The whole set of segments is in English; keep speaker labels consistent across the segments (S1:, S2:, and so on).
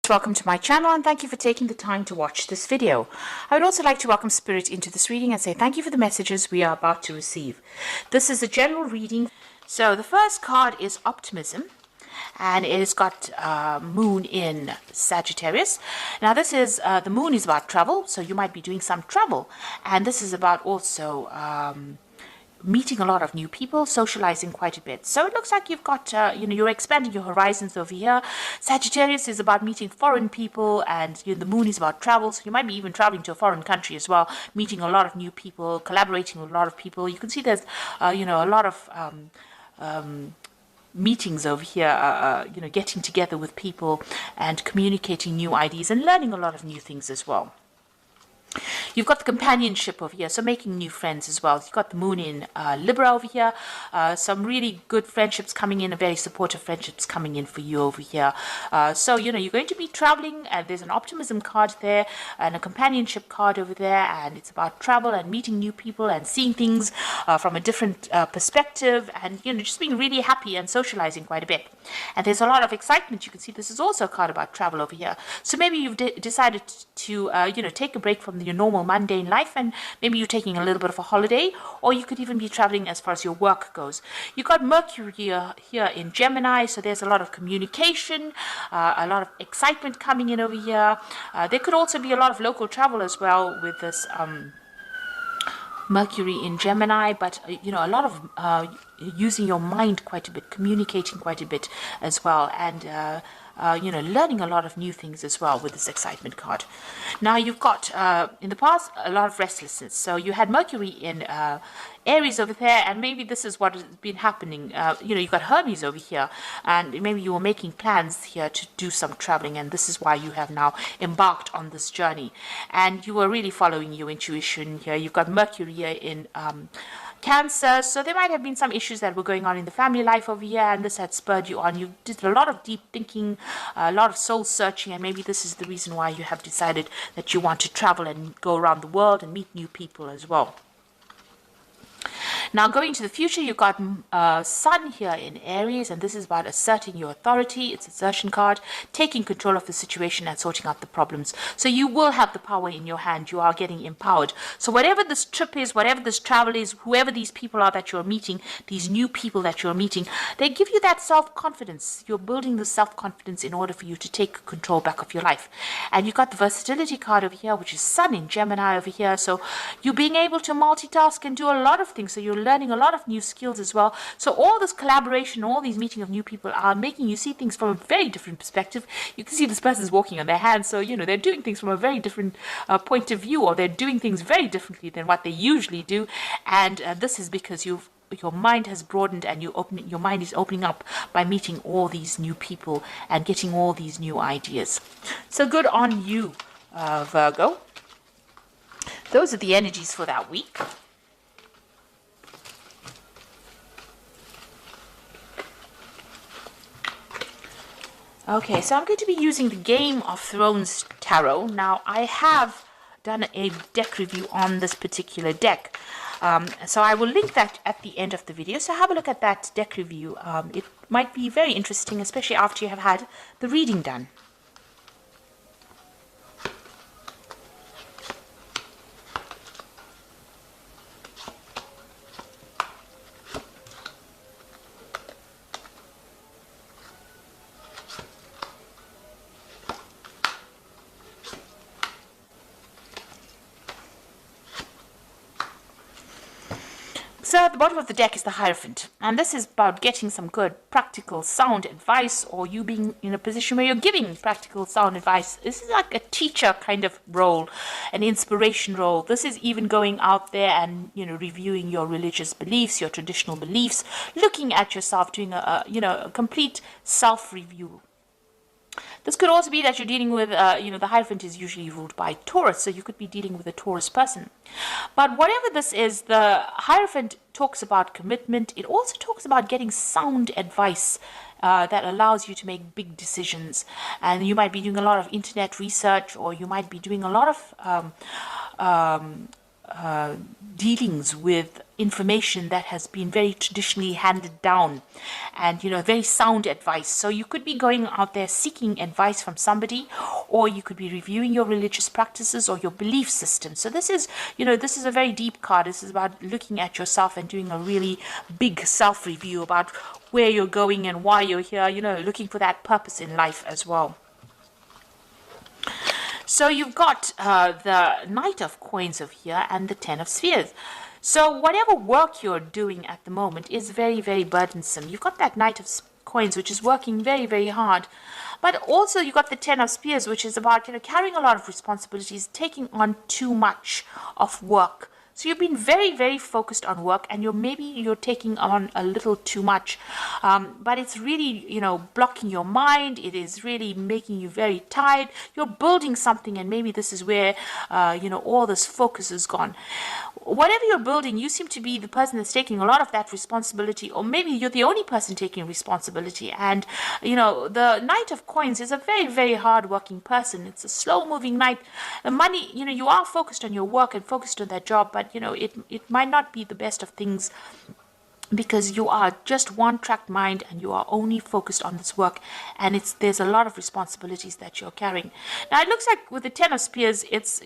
S1: Welcome to my channel and thank you for taking the time to watch this video. I would also like to welcome Spirit into this reading and say thank you for the messages we are about to receive. This is a general reading. So the first card is Optimism, and it has got Moon in Sagittarius. Now this is, the Moon is about travel, so you might be doing some travel. And this is about also meeting a lot of new people, socializing quite a bit. So it looks like you've got, you're expanding your horizons over here. Sagittarius is about meeting foreign people, and the Moon is about travel. So you might be even traveling to a foreign country as well, meeting a lot of new people, collaborating with a lot of people. You can see there's, a lot of meetings over here, getting together with people and communicating new ideas and learning a lot of new things as well. You've got the companionship over here, so making new friends as well. You've got the Moon in Libra over here. Some really good friendships coming in, very supportive friendships coming in for you over here. So, you're going to be traveling, and there's an optimism card there and a companionship card over there, and it's about travel and meeting new people and seeing things from a different perspective, and, just being really happy and socializing quite a bit. And there's a lot of excitement. You can see this is also a card about travel over here. So maybe you've decided to, take a break from your normal mundane life, and maybe you're taking a little bit of a holiday, or you could even be traveling as far as your work goes. You've got Mercury here in Gemini, so there's a lot of communication, a lot of excitement coming in over here. There could also be a lot of local travel as well with this Mercury in Gemini, but a lot of using your mind quite a bit, communicating quite a bit as well, and learning a lot of new things as well with this excitement card. Now you've got, in the past, a lot of restlessness. So you had Mercury in Aries over there, and maybe this is what has been happening. You've got Hermes over here, and maybe you were making plans here to do some traveling, and this is why you have now embarked on this journey. And you were really following your intuition here. You've got Mercury here in Cancer, so there might have been some issues that were going on in the family life over here, and this had spurred you on. You did a lot of deep thinking, a lot of soul searching, and maybe this is the reason why you have decided that you want to travel and go around the world and meet new people as well. Now, going to the future, you've got Sun here in Aries, and this is about asserting your authority. It's an assertion card, taking control of the situation and sorting out the problems. So you will have the power in your hand. You are getting empowered. So whatever this trip is, whatever this travel is, whoever these people are that you're meeting, these new people that you're meeting, they give you that self-confidence. You're building the self-confidence in order for you to take control back of your life. And you've got the versatility card over here, which is Sun in Gemini over here. So you're being able to multitask and do a lot of things. So you're learning a lot of new skills as well. So all this collaboration, all these meeting of new people are making you see things from a very different perspective. You can see this person's walking on their hands, so they're doing things from a very different point of view, or they're doing things very differently than what they usually do. And this is because your mind has broadened, and your mind is opening up by meeting all these new people and getting all these new ideas. So good on you, Virgo. Those are the energies for that week. Okay, so I'm going to be using the Game of Thrones Tarot. Now, I have done a deck review on this particular deck. So I will link that at the end of the video. So have a look at that deck review. It might be very interesting, especially after you have had the reading done. So at the bottom of the deck is the Hierophant, and this is about getting some good, practical, sound advice, or you being in a position where you're giving practical, sound advice. This is like a teacher kind of role, an inspiration role. This is even going out there and, reviewing your religious beliefs, your traditional beliefs, looking at yourself, doing a complete self-review. This could also be that you're dealing with, the Hierophant is usually ruled by Taurus, so you could be dealing with a Taurus person. But whatever this is, the Hierophant talks about commitment. It also talks about getting sound advice that allows you to make big decisions. And you might be doing a lot of internet research, or you might be doing a lot of dealings with information that has been very traditionally handed down, and very sound advice. So you could be going out there seeking advice from somebody, or you could be reviewing your religious practices or your belief system. So this is a very deep card. This is about looking at yourself and doing a really big self-review about where you're going and why you're here, looking for that purpose in life as well. So you've got the Knight of Coins over here and the Ten of Spheres. So whatever work you're doing at the moment is very, very burdensome. You've got that Knight of Coins, which is working very, very hard. But also you've got the Ten of Spears, which is about carrying a lot of responsibilities, taking on too much of work. So you've been very, very focused on work, and maybe you're taking on a little too much, but it's really, blocking your mind. It is really making you very tired. You're building something, and maybe this is where, all this focus is gone. Whatever you're building, you seem to be the person that's taking a lot of that responsibility, or maybe you're the only person taking responsibility. And, the Knight of Coins is a very, very hard-working person. It's a slow-moving knight. The money, you are focused on your work and focused on that job, but it might not be the best of things, because you are just one-track mind and you are only focused on this work, and there's a lot of responsibilities that you're carrying. Now it looks like with the Ten of Spears, it's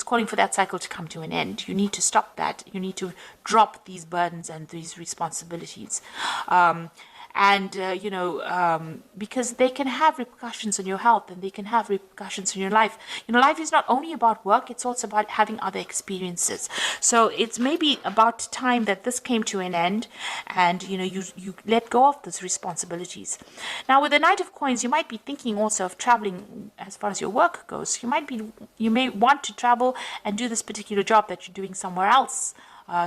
S1: calling for that cycle to come to an end. You need to stop that. You need to drop these burdens and these responsibilities. Because they can have repercussions on your health, and they can have repercussions on your life. Life is not only about work, it's also about having other experiences. So it's maybe about time that this came to an end, and you let go of those responsibilities. Now with the Knight of Coins, you might be thinking also of traveling as far as your work goes. You may want to travel and do this particular job that you're doing somewhere else.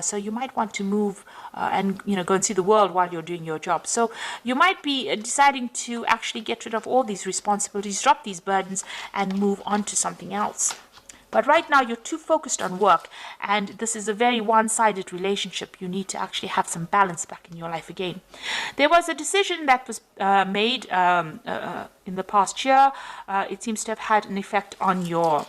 S1: So you might want to move and go and see the world while you're doing your job. So you might be deciding to actually get rid of all these responsibilities, drop these burdens, and move on to something else. But right now you're too focused on work, and this is a very one-sided relationship. You need to actually have some balance back in your life again. There was a decision that was made in the past year. It seems to have had an effect on your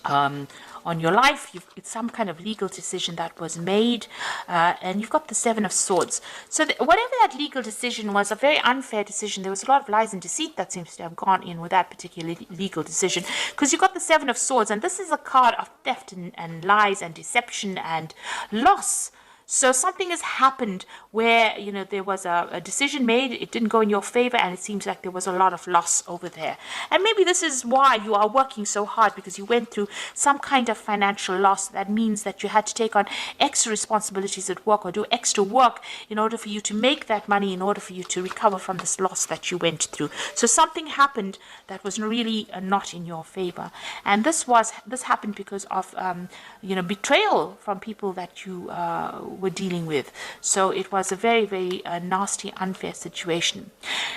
S1: life. It's some kind of legal decision that was made, and you've got the Seven of Swords. So whatever that legal decision was, a very unfair decision. There was a lot of lies and deceit that seems to have gone in with that particular legal decision, because you've got the Seven of Swords, and this is a card of theft and lies and deception and loss. So something has happened where, there was a decision made, it didn't go in your favor, and it seems like there was a lot of loss over there. And maybe this is why you are working so hard, because you went through some kind of financial loss. That means that you had to take on extra responsibilities at work, or do extra work in order for you to make that money, in order for you to recover from this loss that you went through. So something happened that was really not in your favor. And this happened because of, betrayal from people that you were dealing with. So it was a very, very nasty, unfair situation.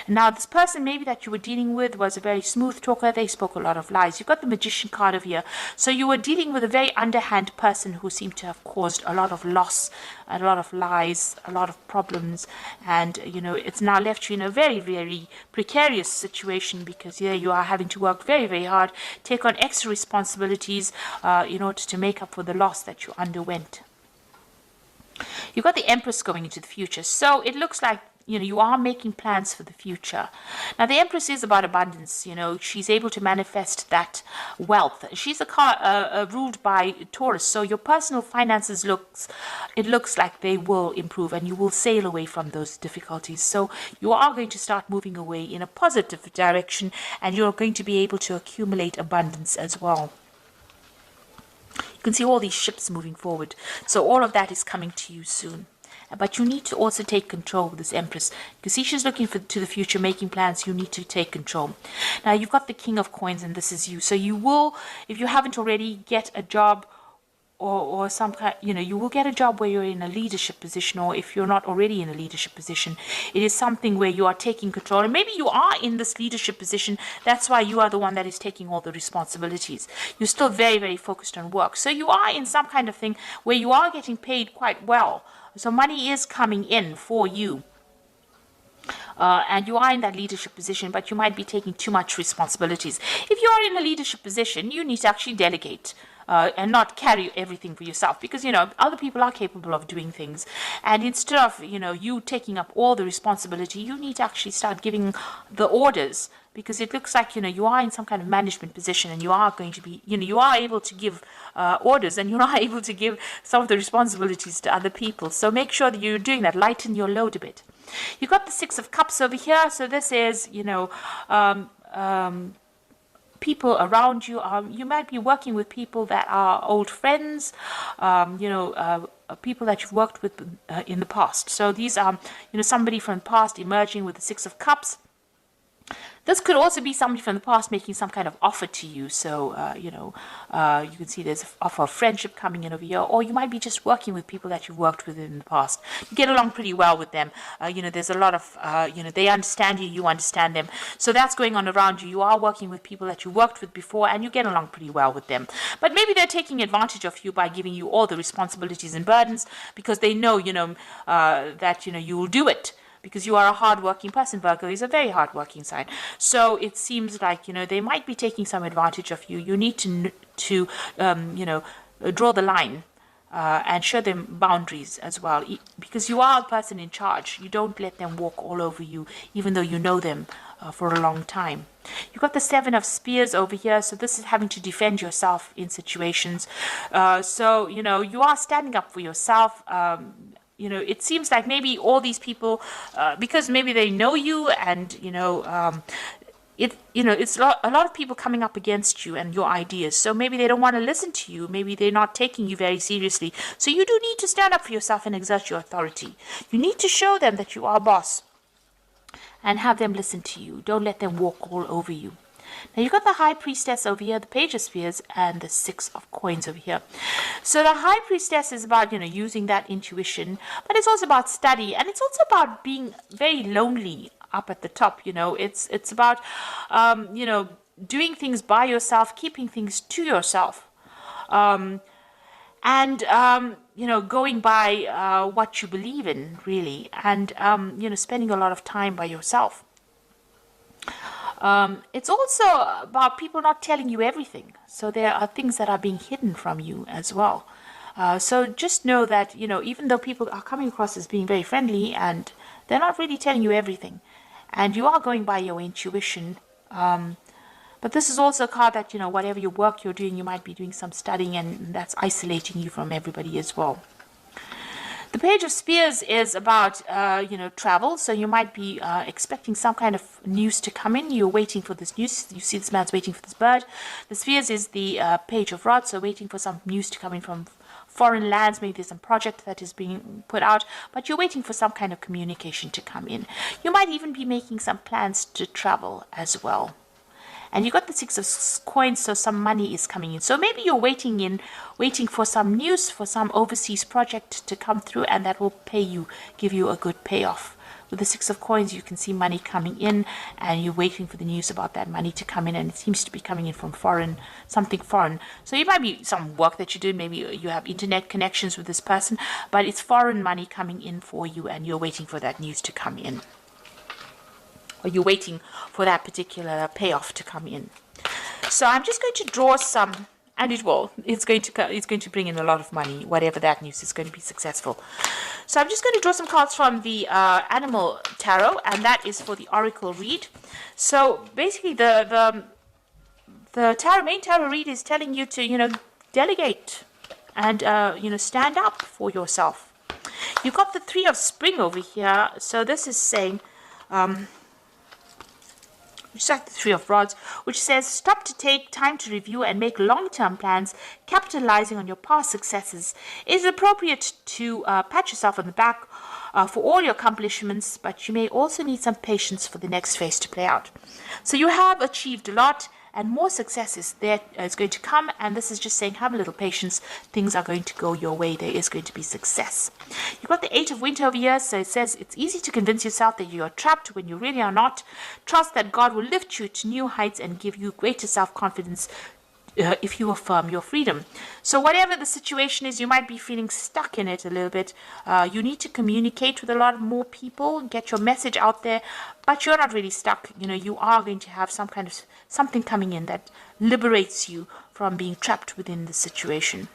S1: Now this person maybe that you were dealing with was a very smooth talker. They spoke a lot of lies. You've got the Magician card over here. So you were dealing with a very underhand person who seemed to have caused a lot of loss, a lot of lies, a lot of problems, and it's now left you in a very, very precarious situation, because here you are having to work very, very hard, take on extra responsibilities in order to make up for the loss that you underwent. You've got the Empress going into the future. So it looks like, you are making plans for the future. Now, the Empress is about abundance. She's able to manifest that wealth. She's a car ruled by Taurus. So your personal finances looks like they will improve, and you will sail away from those difficulties. So you are going to start moving away in a positive direction, and you're going to be able to accumulate abundance as well. You can see all these ships moving forward. So all of that is coming to you soon. But you need to also take control of this Empress. You can see she's looking to the future, making plans. You need to take control. Now, you've got the King of Coins, and this is you. So you will, if you haven't already, get a job, or some kind, you will get a job where you're in a leadership position, or if you're not already in a leadership position, it is something where you are taking control. And maybe you are in this leadership position. That's why you are the one that is taking all the responsibilities. You're still very, very focused on work. So you are in some kind of thing where you are getting paid quite well. So money is coming in for you. and you are in that leadership position, but you might be taking too much responsibilities. If you are in a leadership position, you need to actually delegate. And not carry everything for yourself, because other people are capable of doing things, and instead of you taking up all the responsibility, you need to actually start giving the orders, because it looks like you are in some kind of management position, and you are going to be you are able to give orders, and you're not able to give some of the responsibilities to other people. So make sure that you're doing that. Lighten your load a bit. You got the Six of Cups over here, so this is people around you. You might be working with people that are old friends, people that you've worked with in the past. So these are, somebody from the past emerging with the Six of Cups. This could also be somebody from the past making some kind of offer to you. So, you can see there's an offer of friendship coming in over here. Or you might be just working with people that you've worked with in the past. You get along pretty well with them. There's a lot of, they understand you, you understand them. So that's going on around you. You are working with people that you worked with before, and you get along pretty well with them. But maybe they're taking advantage of you by giving you all the responsibilities and burdens, because they know, that, you will do it. Because you are a hard-working person. Virgo is a very hard-working sign. So it seems like, they might be taking some advantage of you. You need to draw the line and show them boundaries as well. Because you are the person in charge. You don't let them walk all over you, even though you know them for a long time. You've got the Seven of Spears over here. So this is having to defend yourself in situations. So, you are standing up for yourself. It seems like maybe all these people, because maybe they know you, and it's a lot of people coming up against you and your ideas. So maybe they don't want to listen to you. Maybe they're not taking you very seriously. So you do need to stand up for yourself and exert your authority. You need to show them that you are a boss, and have them listen to you. Don't let them walk all over you. Now you've got the High Priestess over here, the Page of Spears, and the Six of Coins over here. So the High Priestess is about, using that intuition, but it's also about study, and it's also about being very lonely up at the top. It's about, doing things by yourself, keeping things to yourself, and going by what you believe in, really, and spending a lot of time by yourself. It's also about people not telling you everything. So there are things that are being hidden from you as well. So just know that, even though people are coming across as being very friendly, and they're not really telling you everything, and you are going by your intuition. But this is also a card that, whatever your work you're doing, you might be doing some studying, and that's isolating you from everybody as well. The Page of Spears is about, travel. So you might be expecting some kind of news to come in. You're waiting for this news. You see this man's waiting for this bird. The Spears is the Page of Rods, so waiting for some news to come in from foreign lands. Maybe there's some project that is being put out, but you're waiting for some kind of communication to come in. You might even be making some plans to travel as well. And you got the Six of Coins, so some money is coming in. So maybe you're waiting for some news, for some overseas project to come through, and that will give you a good payoff. With the Six of Coins, you can see money coming in, and you're waiting for the news about that money to come in, and it seems to be coming in from something foreign. So it might be some work that you do. Maybe you have internet connections with this person, but it's foreign money coming in for you, and you're waiting for that news to come in. Or you're waiting for that particular payoff to come in. So I'm just going to draw some, and it's going to bring in a lot of money. Whatever that news is going to be successful. So I'm just going to draw some cards from the Animal Tarot, and that is for the Oracle read. So basically, the main tarot read is telling you to delegate and stand up for yourself. You've got the Three of Spring over here. So this is saying. Just like the Three of Rods, which says, stop to take time to review and make long-term plans, capitalizing on your past successes. It is appropriate to pat yourself on the back for all your accomplishments, but you may also need some patience for the next phase to play out. So you have achieved a lot, and more success is going to come, and this is just saying have a little patience. Things are going to go your way. There is going to be success. You've got the Eight of Winter over here, so it says it's easy to convince yourself that you are trapped when you really are not. Trust that God will lift you to new heights and give you greater self-confidence if you affirm your freedom. So whatever the situation is, you might be feeling stuck in it a little bit. You need to communicate with a lot more people, get your message out there, but you're not really stuck. You are going to have some kind of something coming in that liberates you from being trapped within the situation.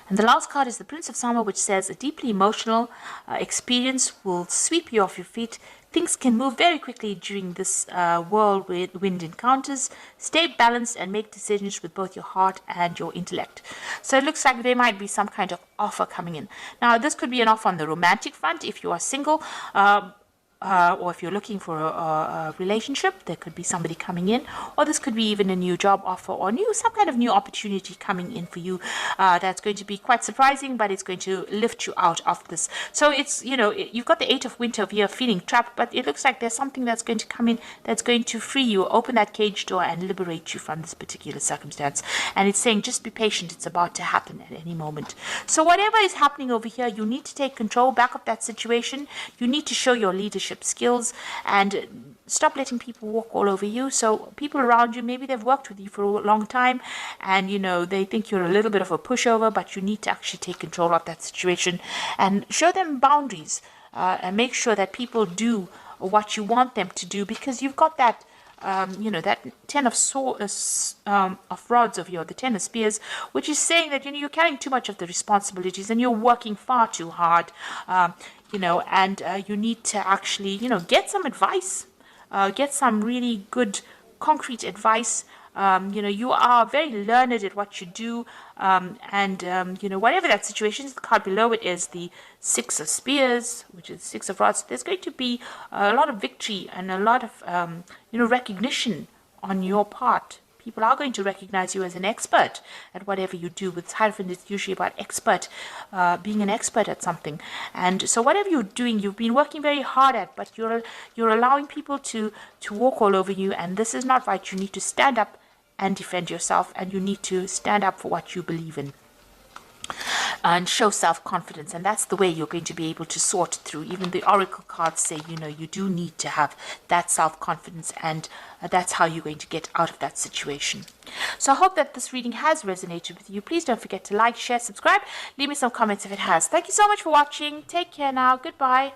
S1: And the last card is the Prince of Summer, which says a deeply emotional experience will sweep you off your feet. Things can move very quickly during this whirlwind encounters. Stay balanced and make decisions with both your heart and your intellect. So it looks like there might be some kind of offer coming in. Now, this could be an offer on the romantic front if you are single. Or if you're looking for a relationship, there could be somebody coming in, or this could be even a new job offer or some kind of new opportunity coming in for you. That's going to be quite surprising, but it's going to lift you out of this. So it's, you've got the Eight of Winter here feeling trapped, but it looks like there's something that's going to come in that's going to free you, open that cage door and liberate you from this particular circumstance. And it's saying just be patient, it's about to happen at any moment. So whatever is happening over here, you need to take control back of that situation. You need to show your leadership skills and stop letting people walk all over you. So people around you, maybe they've worked with you for a long time and they think you're a little bit of a pushover, but you need to actually take control of that situation and show them boundaries and make sure that people do what you want them to do, because you've got that that Ten of Rods of the Ten of Spears, which is saying that you're carrying too much of the responsibilities and you're working far too hard, and you need to actually get some advice, get some really good concrete advice. You are very learned at what you do, whatever that situation is. The card below it is the Six of Spears, which is Six of Rods. There's going to be a lot of victory and a lot of recognition on your part. People are going to recognize you as an expert at whatever you do. With Hierophant, it's usually about being an expert at something. And so whatever you're doing, you've been working very hard at, but you're allowing people to walk all over you, and this is not right. You need to stand up and defend yourself, and you need to stand up for what you believe in and show self-confidence. And that's the way you're going to be able to sort through. Even the oracle cards say you do need to have that self-confidence, and that's how you're going to get out of that situation. So I hope that this reading has resonated with you. Please don't forget to like, share, subscribe, leave me some comments if it has. Thank you so much for watching. Take care now. Goodbye.